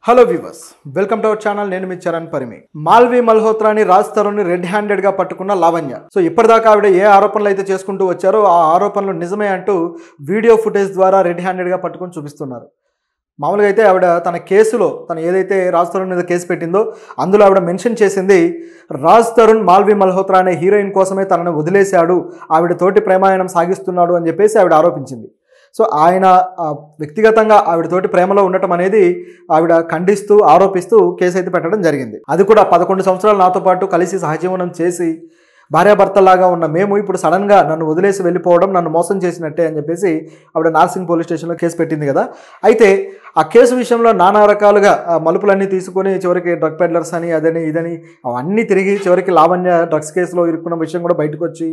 Hello viewers, welcome to our channel. నేను మీ Charan Parimi. Malvi మల్హోత్రాని Raj తరుణ్ని red handed గా పట్టుకున్న లావణ్య. సో ఇప్పటిదాకా ఆవిడ ఏ ఆరోపణలు అయితే చేసుకుంటూ వచ్చారో ఆ ఆరోపణలు నిజమే అంటూ వీడియో ఫుటేజ్ ద్వారా రెడ్ హ్యాండెడ్ గా పట్టుకుని చూపిస్తున్నారు. మామూలుగా అయితే ఆవిడ తన కేసులో తను ఏదైతే రాజ్ తరుణ్ మీద కేసు పెట్టిందో అందులో ఆవిడ మెన్షన్ చేసింది, రాజ్ తరుణ్ మాల్వి మల్హోత్రా అనే హీరోయిన్ కోసమే తనను వదిలేశాడు, ఆవిడ తోటి ప్రేమాయణం సాగిస్తున్నాడు అని చెప్పేసి ఆవిడ ఆరోపించింది. సో ఆయన వ్యక్తిగతంగా ఆవిడతోటి ప్రేమలో ఉండటం అనేది ఆవిడ ఖండిస్తూ ఆరోపిస్తూ కేసు అయితే పెట్టడం జరిగింది. అది కూడా 11 సంవత్సరాలు నాతో పాటు కలిసి సహజీవనం చేసి భార్యాభర్తలాగా ఉన్న మేము ఇప్పుడు సడన్గా నన్ను వదిలేసి వెళ్ళిపోవడం నన్ను మోసం చేసినట్టే అని చెప్పేసి ఆవిడ నార్సింగ్ పోలీస్ స్టేషన్లో కేసు పెట్టింది కదా. అయితే ఆ కేసు విషయంలో నానా రకాలుగా మలుపులన్నీ తీసుకొని చివరికి డ్రగ్ పెడ్లర్స్ అని అదని ఇదని అవన్నీ తిరిగి చివరికి లావణ్య డ్రగ్స్ కేసులో ఇరుక్కున్న విషయం కూడా బయటకు వచ్చి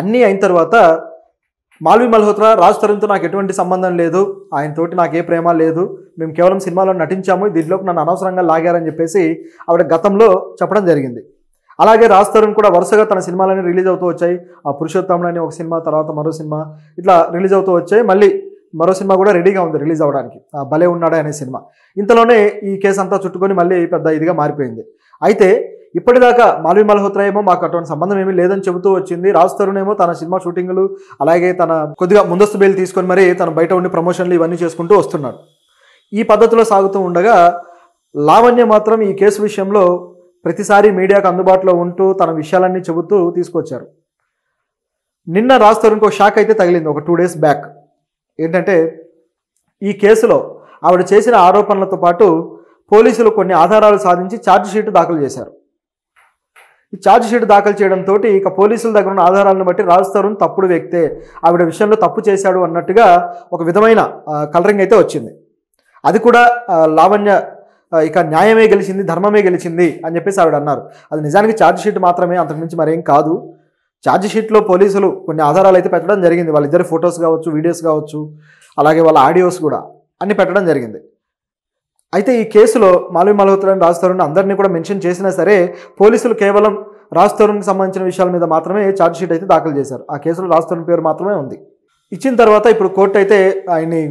అన్నీ అయిన తర్వాత మాల్వి మల్హోత్రా రాజ్ తరుణ్తో నాకు ఎటువంటి సంబంధం లేదు, ఆయనతోటి నాకు ఏ ప్రేమ లేదు, మేము కేవలం సినిమాలో నటించాము, దీంట్లోకి నన్ను అనవసరంగా లాగారని చెప్పేసి ఆవిడ గతంలో చెప్పడం జరిగింది. అలాగే రాజ్ తరుణ్ కూడా వరుసగా తన సినిమాలని రిలీజ్ అవుతూ వచ్చాయి. ఆ పురుషోత్తముడు అని ఒక సినిమా, తర్వాత మరో సినిమా ఇట్లా రిలీజ్ అవుతూ వచ్చాయి. మళ్ళీ మరో సినిమా కూడా రెడీగా ఉంది రిలీజ్ అవ్వడానికి, భలే ఉన్నాడే అనే సినిమా. ఇంతలోనే ఈ కేసు అంతా చుట్టుకొని మళ్ళీ పెద్ద ఇదిగా మారిపోయింది. అయితే ఇప్పటిదాకా మాల్వి మల్హోత్రా ఏమో మాకు అటువంటి సంబంధం ఏమీ లేదని చెబుతూ వచ్చింది. రాజ్ తరుణ్ ఏమో తన సినిమా షూటింగ్లు అలాగే తన కొద్దిగా ముందస్తు బెయిల్ తీసుకొని మరి తన బయట ఉండి ప్రమోషన్లు ఇవన్నీ చేసుకుంటూ వస్తున్నాడు. ఈ పద్ధతిలో సాగుతూ ఉండగా లావణ్య మాత్రం ఈ కేసు విషయంలో ప్రతిసారి మీడియాకు అందుబాటులో ఉంటూ తన విషయాలన్నీ చెబుతూ తీసుకొచ్చారు. నిన్న రాజ్ తరుణ్కి ఒక షాక్ అయితే తగిలింది ఒక 2 days బ్యాక్. ఏంటంటే ఈ కేసులో ఆవిడ చేసిన ఆరోపణలతో పాటు పోలీసులు కొన్ని ఆధారాలు సాధించి ఛార్జ్షీట్ దాఖలు చేశారు. ఈ ఛార్జ్షీట్ దాఖలు చేయడంతో ఇక పోలీసుల దగ్గర ఉన్న ఆధారాలను బట్టి రాజ్ తరుణ్ తప్పుడు వ్యక్తే, ఆవిడ విషయంలో తప్పు చేశాడు అన్నట్టుగా ఒక విధమైన కలరింగ్ అయితే వచ్చింది. అది కూడా లావణ్య ఇక న్యాయమే గెలిచింది, ధర్మమే గెలిచింది అని చెప్పేసి ఆవిడ అన్నారు. అది నిజానికి ఛార్జ్షీట్ మాత్రమే, అంతకుమించి మరేం కాదు. ఛార్జ్షీట్లో పోలీసులు కొన్ని ఆధారాలు అయితే పెట్టడం జరిగింది. వాళ్ళిద్దరు ఫొటోస్ కావచ్చు, వీడియోస్ కావచ్చు, అలాగే వాళ్ళ ఆడియోస్ కూడా అన్ని పెట్టడం జరిగింది. అయితే ఈ కేసులో మాల్వి మల్హోత్రా రాజ్ తరుణ్ అందరినీ కూడా మెన్షన్ చేసినా సరే పోలీసులు కేవలం రాజ్ తరుణ్కి సంబంధించిన విషయాల మీద మాత్రమే ఛార్జ్షీట్ అయితే దాఖలు చేశారు. ఆ కేసులో రాజ్ తరుణ్ పేరు మాత్రమే ఉంది. ఇచ్చిన తర్వాత ఇప్పుడు కోర్టు అయితే ఆయన్ని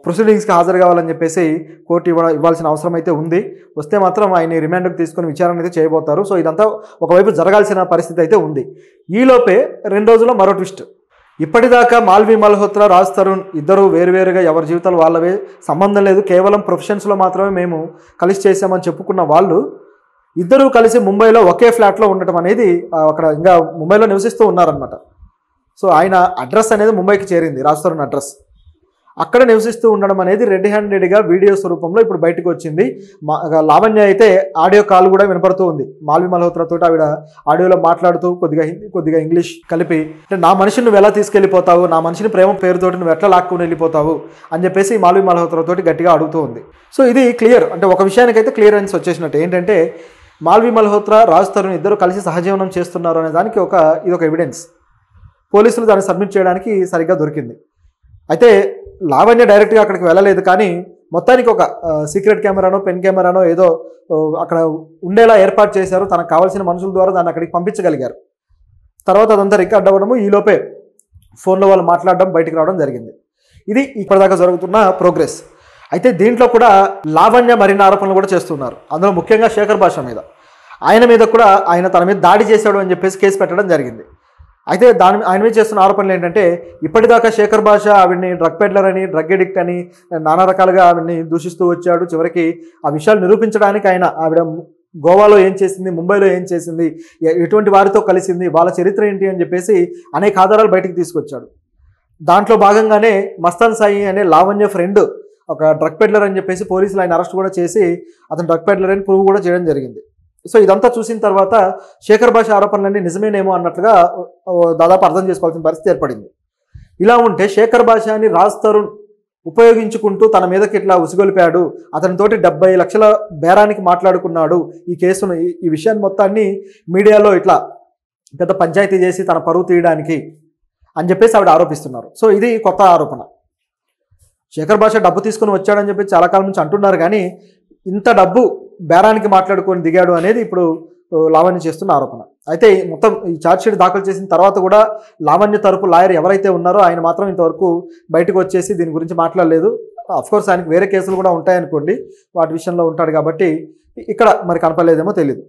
ప్రొసీడింగ్స్కి హాజరు కావాలని చెప్పేసి కోర్టు ఇవ్వాల్సిన అవసరం అయితే ఉంది. వస్తే మాత్రం ఆయన్ని రిమాండ్కి తీసుకొని విచారణ అయితే చేయబోతారు. సో ఇదంతా ఒకవైపు జరగాల్సిన పరిస్థితి అయితే ఉంది. ఈలోపే 2 రోజుల్లో మరో ట్విస్ట్. ఇప్పటిదాకా మాల్వి మల్హోత్రా రాజ్ తరుణ్ ఇద్దరు వేరువేరుగా ఎవరి జీవితాలు వాళ్ళవే, సంబంధం లేదు, కేవలం ప్రొఫెషన్స్లో మాత్రమే మేము కలిసి చేసామని చెప్పుకున్న వాళ్ళు ఇద్దరూ కలిసి ముంబైలో ఒకే ఫ్లాట్లో ఉండటం అనేది అక్కడ ఇంకా ముంబైలో నివసిస్తూ ఉన్నారనమాట. సో ఆయన అడ్రస్ అనేది ముంబైకి చేరింది, రాజ్ తరుణ్ అడ్రస్. అక్కడ నివసిస్తూ ఉండడం అనేది రెడ్ హ్యాండెడ్గా వీడియోస్ రూపంలో ఇప్పుడు బయటకు వచ్చింది. లావణ్య అయితే ఆడియో కాల్ కూడా వినపడుతూ ఉంది. మాల్వి మల్హోత్రాతో ఆవిడ ఆడియోలో మాట్లాడుతూ కొద్దిగా హిందీ కొద్దిగా ఇంగ్లీష్ కలిపి, అంటే నా మనిషిని నువ్వు ఎలా తీసుకెళ్ళిపోతావు, నా మనిషిని ప్రేమ పేరుతోటి నువ్వు ఎట్లా లాక్కుని వెళ్ళిపోతావు అని చెప్పేసి మాల్వి మల్హోత్రాతో గట్టిగా అడుగుతూ ఉంది. సో ఇది క్లియర్, అంటే ఒక విషయానికైతే క్లియరెన్స్ వచ్చేసినట్టు. ఏంటంటే మాల్వి మల్హోత్రా రాజ్ తరుణ్ ఇద్దరు కలిసి సహజీవనం చేస్తున్నారు అనే దానికి ఇదొక ఎవిడెన్స్. పోలీసులు దాన్ని సబ్మిట్ చేయడానికి సరిగ్గా దొరికింది. అయితే లావణ్య డైరెక్ట్గా అక్కడికి వెళ్ళలేదు, కానీ మొత్తానికి ఒక సీక్రెట్ కెమెరానో పెన్ కెమెరానో ఏదో అక్కడ ఉండేలా ఏర్పాటు చేశారు. తనకు కావాల్సిన మనుషుల ద్వారా దాన్ని అక్కడికి పంపించగలిగారు. తర్వాత అదంతా రికార్డ్ అవ్వడము, ఈలోపే ఫోన్లో వాళ్ళు మాట్లాడడం బయటికి రావడం జరిగింది. ఇది ఇప్పటిదాకా జరుగుతున్న ప్రోగ్రెస్. అయితే దీంట్లో కూడా లావణ్య మరిన్ని ఆరోపణలు కూడా చేస్తున్నారు. అందులో ముఖ్యంగా శేఖర్ భాష మీద, ఆయన మీద కూడా ఆయన తన మీద దాడి చేశాడు అని చెప్పేసి కేసు పెట్టడం జరిగింది. అయితే ఆయన మీద చేస్తున్న ఆరోపణలు ఏంటంటే ఇప్పటిదాకా శేఖర్ భాష ఆవిడ్ని డ్రగ్ పెడ్లర్ అని, డ్రగ్ ఎడిక్ట్ అని నానా రకాలుగా ఆవిడ్ని దూషిస్తూ వచ్చాడు. చివరికి ఆ విషయాలు నిరూపించడానికి ఆవిడ గోవాలో ఏం చేసింది, ముంబైలో ఏం చేసింది, ఎటువంటి వారితో కలిసింది, వాళ్ళ చరిత్ర ఏంటి అని చెప్పేసి అనేక ఆధారాలు బయటికి తీసుకొచ్చాడు. దాంట్లో భాగంగానే మస్తాన్ సాయి అనే లావణ్య ఫ్రెండ్ ఒక డ్రగ్ పెడ్లర్ అని చెప్పేసి పోలీసులు ఆయన అరెస్ట్ కూడా చేసి అతను డ్రగ్ పెడ్లర్ అని ప్రూవ్ కూడా చేయడం జరిగింది. సో ఇదంతా చూసిన తర్వాత శేఖర్ భాష ఆరోపణలన్నీ నిజమేనేమో అన్నట్లుగా దాదాపు అర్థం చేసుకోవాల్సిన పరిస్థితి ఏర్పడింది. ఇలా ఉంటే శేఖర్ భాష అని రాజ్ తరుణ్ ఉపయోగించుకుంటూ తన మీదకి ఇట్లా ఉసిగొలిపాడు, అతనితోటి 70 లక్షల బేరానికి మాట్లాడుకున్నాడు ఈ కేసును, ఈ విషయాన్ని మొత్తాన్ని మీడియాలో ఇట్లా పెద్ద పంచాయతీ చేసి తన పరువు తీయడానికి అని చెప్పేసి ఆవిడ ఆరోపిస్తున్నారు. సో ఇది కొత్త ఆరోపణ. శేఖర్ భాష డబ్బు తీసుకుని వచ్చాడని చెప్పి చాలా కాలం నుంచి అంటున్నారు, కానీ ఇంత డబ్బు బేరానికి మాట్లాడుకొని దిగాడు అనేది ఇప్పుడు లావణ్య చేస్తున్న ఆరోపణ. అయితే మొత్తం ఈ ఛార్జ్షీట్ దాఖలు చేసిన తర్వాత కూడా లావణ్య తరపు లాయర్ ఎవరైతే ఉన్నారో ఆయన మాత్రం ఇంతవరకు బయటకు వచ్చేసి దీని గురించి మాట్లాడలేదు. అఫ్కోర్స్ ఆయనకి వేరే కేసులు కూడా ఉంటాయనుకోండి, వాటి విషయంలో ఉంటాడు కాబట్టి ఇక్కడ మరి కనపడలేదేమో తెలియదు.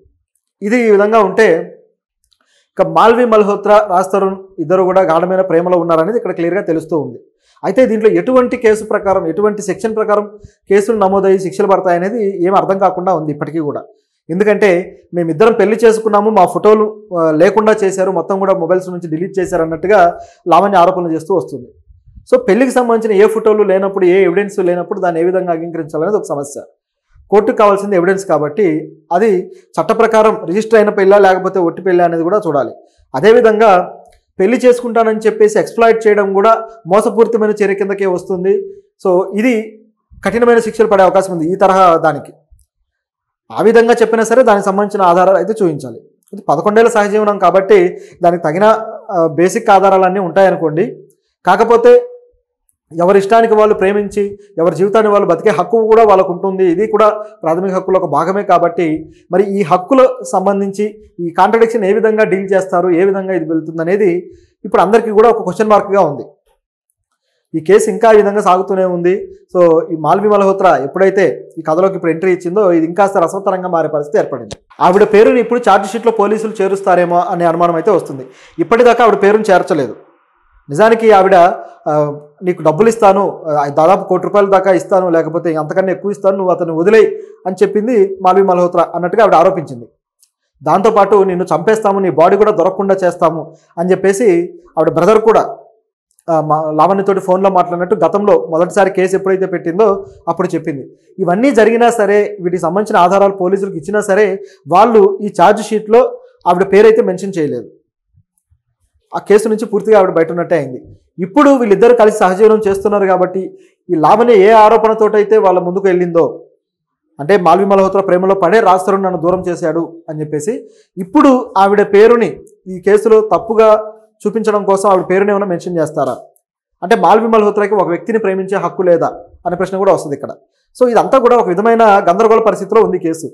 ఇది ఈ విధంగా ఉంటే ఇక మాల్వి మల్హోత్రా, రాజ్ తరుణ్ ఇద్దరు కూడా గాఢమైన ప్రేమలో ఉన్నారనేది ఇక్కడ క్లియర్గా తెలుస్తూ ఉంది. అయితే దీంట్లో ఎటువంటి కేసు ప్రకారం, ఎటువంటి సెక్షన్ ప్రకారం కేసులు నమోదయ్యి శిక్షలు పడతాయనేది ఏం అర్థం కాకుండా ఉంది ఇప్పటికీ కూడా. ఎందుకంటే మేమిద్దరం పెళ్లి చేసుకున్నాము, మా ఫోటోలు లేకుండా చేశారు, మొత్తం కూడా మొబైల్స్ నుంచి డిలీట్ చేశారు అన్నట్టుగా లావణ్య ఆరోపణలు చేస్తూ వస్తుంది. సో పెళ్లికి సంబంధించిన ఏ ఫోటోలు లేనప్పుడు, ఏ ఎవిడెన్స్ లేనప్పుడు దాన్ని ఏ విధంగా అంగీకరించాలనేది ఒక సమస్య. కోర్టుకు కావాల్సింది ఎవిడెన్స్ కాబట్టి అది చట్ట ప్రకారం రిజిస్టర్ అయిన పెళ్ళా లేకపోతే ఒట్టి పెళ్ళా అనేది కూడా చూడాలి. అదేవిధంగా పెళ్లి చేసుకుంటానని చెప్పేసి ఎక్స్ప్లాయిట్ చేయడం కూడా మోసపూరితమైన చర్య కిందకే వస్తుంది. సో ఇది కఠినమైన శిక్షలు పడే అవకాశం ఉంది ఈ తరహా దానికి. ఆ విధంగా చెప్పినా సరే దానికి సంబంధించిన ఆధారాలు అయితే చూపించాలి. ఇది 11 ఏళ్ల సహజీవనం కాబట్టి దానికి తగిన బేసిక్ ఆధారాలన్నీ ఉంటాయనుకోండి. కాకపోతే ఎవరి ఇష్టానికి వాళ్ళు ప్రేమించి ఎవరి జీవితాన్ని వాళ్ళు బతికే హక్కు కూడా వాళ్ళకు ఉంటుంది. ఇది కూడా ప్రాథమిక హక్కులో ఒక భాగమే కాబట్టి మరి ఈ హక్కుల సంబంధించి ఈ కాంట్రడిక్షన్ ఏ విధంగా డీల్ చేస్తారు, ఏ విధంగా ఇది వెళ్తుంది అనేది ఇప్పుడు అందరికీ కూడా ఒక క్వశ్చన్ మార్క్గా ఉంది. ఈ కేసు ఇంకా ఈ విధంగా సాగుతూనే ఉంది. సో ఈ మాల్వి మల్హోత్రా ఎప్పుడైతే ఈ కథలోకి ఇప్పుడు ఎంట్రీ ఇచ్చిందో ఇది ఇంకాస్త రసవత్తరంగా మారే పరిస్థితి ఏర్పడింది. ఆవిడ పేరుని ఇప్పుడు ఛార్జ్ షీట్లో పోలీసులు చేరుస్తారేమో అనే అనుమానం అయితే వస్తుంది. ఇప్పటిదాకా ఆవిడ పేరుని చేర్చలేదు. నిజానికి ఆవిడ నీకు డబ్బులు ఇస్తాను, దాదాపు ₹1 కోటి దాకా ఇస్తాను, లేకపోతే అంతకన్నా ఎక్కువ ఇస్తాను, నువ్వు అతను వదిలేయి అని చెప్పింది మాల్వి మల్హోత్రా అన్నట్టుగా ఆవిడ ఆరోపించింది. దాంతోపాటు నిన్ను చంపేస్తాము, నీ బాడీ కూడా దొరకకుండా చేస్తాము అని చెప్పేసి ఆవిడ బ్రదర్ కూడా లావణ్యతోటి ఫోన్లో మాట్లాడినట్టు గతంలో మొదటిసారి కేసు ఎప్పుడైతే పెట్టిందో అప్పుడు చెప్పింది. ఇవన్నీ జరిగినా సరే, వీటికి సంబంధించిన ఆధారాలు పోలీసులకు ఇచ్చినా సరే వాళ్ళు ఈ ఛార్జ్ షీట్లో ఆవిడ పేరైతే మెన్షన్ చేయలేదు. ఆ కేసు నుంచి పూర్తిగా ఆవిడ బయట ఉన్నట్టే అయింది. ఇప్పుడు వీళ్ళిద్దరు కలిసి సహజీవనం చేస్తున్నారు కాబట్టి ఈ లావణ్య ఏ ఆరోపణతోటైతే వాళ్ళ ముందుకు వెళ్ళిందో, అంటే మాల్వి మల్హోత్రా ప్రేమలో పడే రాజ్ తరుణ్ నన్ను దూరం చేశాడు అని చెప్పేసి ఇప్పుడు ఆవిడ పేరుని ఈ కేసులో తప్పుగా చూపించడం కోసం ఆవిడ పేరుని ఏమైనా మెన్షన్ చేస్తారా, అంటే మాల్వి మల్హోత్రాకి ఒక వ్యక్తిని ప్రేమించే హక్కు లేదా అనే ప్రశ్న కూడా వస్తుంది ఇక్కడ. సో ఇదంతా కూడా ఒక విధమైన గందరగోళ పరిస్థితిలో ఉంది కేసు.